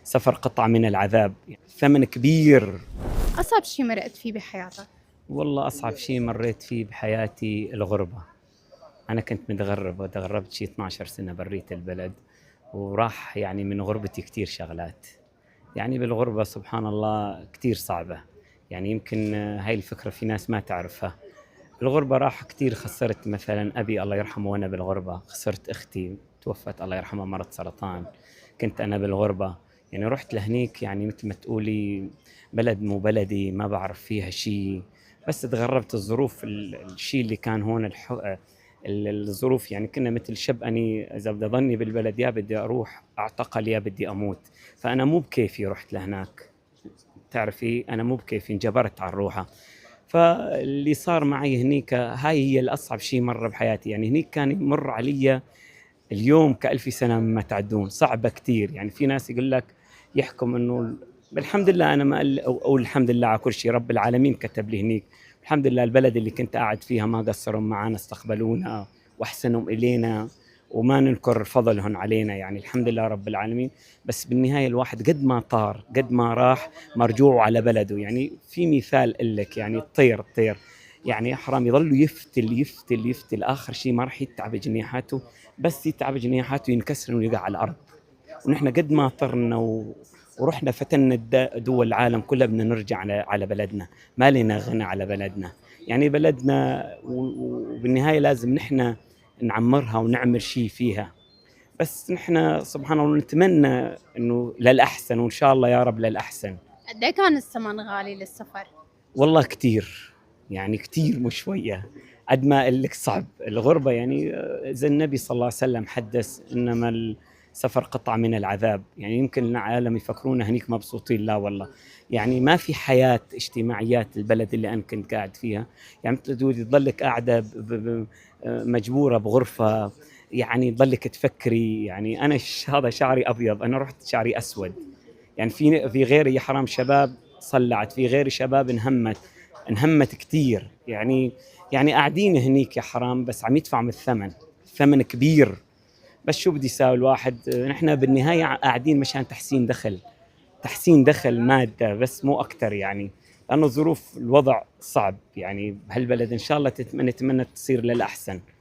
سفر قطعة من العذاب، ثمن كبير. أصعب شي مرقت فيه بحياتك؟ والله أصعب شيء مريت فيه بحياتي الغربة. أنا كنت متغرب وتغربت شي 12 سنة بريت البلد، وراح يعني من غربتي كتير شغلات. يعني بالغربة سبحان الله كتير صعبة. يعني يمكن هاي الفكرة في ناس ما تعرفها. الغربة راح كتير، خسرت مثلا أبي الله يرحمه وأنا بالغربة، خسرت أختي توفت الله يرحمها مرض سرطان، كنت أنا بالغربة. يعني رحت لهنيك يعني مثل ما تقولي بلد مو بلدي، ما بعرف فيها شيء. بس تغربت الظروف، الشيء اللي كان هون الظروف، يعني كنا مثل شب أني إذا بدي أضلني بالبلد يا بدي أروح أعتقل يا بدي أموت. فأنا مو بكيفي رحت لهناك، تعرفي أنا مو بكيفي انجبرت على الروحة. فاللي صار معي هنيك هاي هي الأصعب شيء مرة بحياتي. يعني هنيك كان يمر علي اليوم كألف سنة مما تعدون، صعبة كتير. يعني في ناس يقول لك يحكم إنه الحمد لله، أنا ما أقول الحمد لله على كل شيء، رب العالمين كتب لي هنيك. الحمد لله البلد اللي كنت قاعد فيها ما قصروا معنا، استقبلونا واحسنوا إلينا، وما ننكر فضلهم علينا، يعني الحمد لله رب العالمين. بس بالنهاية الواحد قد ما طار قد ما راح مرجوع على بلده. يعني في مثال لك، يعني الطير يعني يا حرام يظل يفتل يفتل يفتل، آخر شيء ما راح يتعب جنيحاته، بس يتعب جنيحاته ينكسر ويقع على الأرض. ونحن قد ما طرنا ورحنا فتنا دول العالم كلها، بدنا نرجع على بلدنا، ما لنا غنى على بلدنا. يعني بلدنا وبالنهاية لازم نحن نعمرها ونعمل شيء فيها. بس نحن سبحان الله نتمنى انه للأحسن، وان شاء الله يا رب للأحسن. قد إيه كان الثمن غالي للسفر؟ والله كتير، يعني كتير مش شوية. قد ما أقول لك صعب الغربة. يعني زي النبي صلى الله عليه وسلم حدث إنما السفر قطعة من العذاب. يعني يمكن العالم يفكرون هنيك مبسوطين، لا والله. يعني ما في حياة اجتماعيات البلد اللي أنا كنت قاعد فيها. يعني تضلك قاعدة مجبورة بغرفة، يعني تضلك تفكري. يعني أنا هذا شعري أبيض، أنا رحت شعري أسود. يعني في غيري يا حرام شباب صلعت، في غيري شباب انهمت كتير. يعني قاعدين هنيك يا حرام، بس عم يدفع من ثمن كبير. بس شو بدي يساوي الواحد؟ نحن بالنهاية قاعدين مشان تحسين دخل مادة بس، مو أكتر. يعني لأنه ظروف الوضع صعب يعني بهالبلد. إن شاء الله نتمنى تصير للأحسن.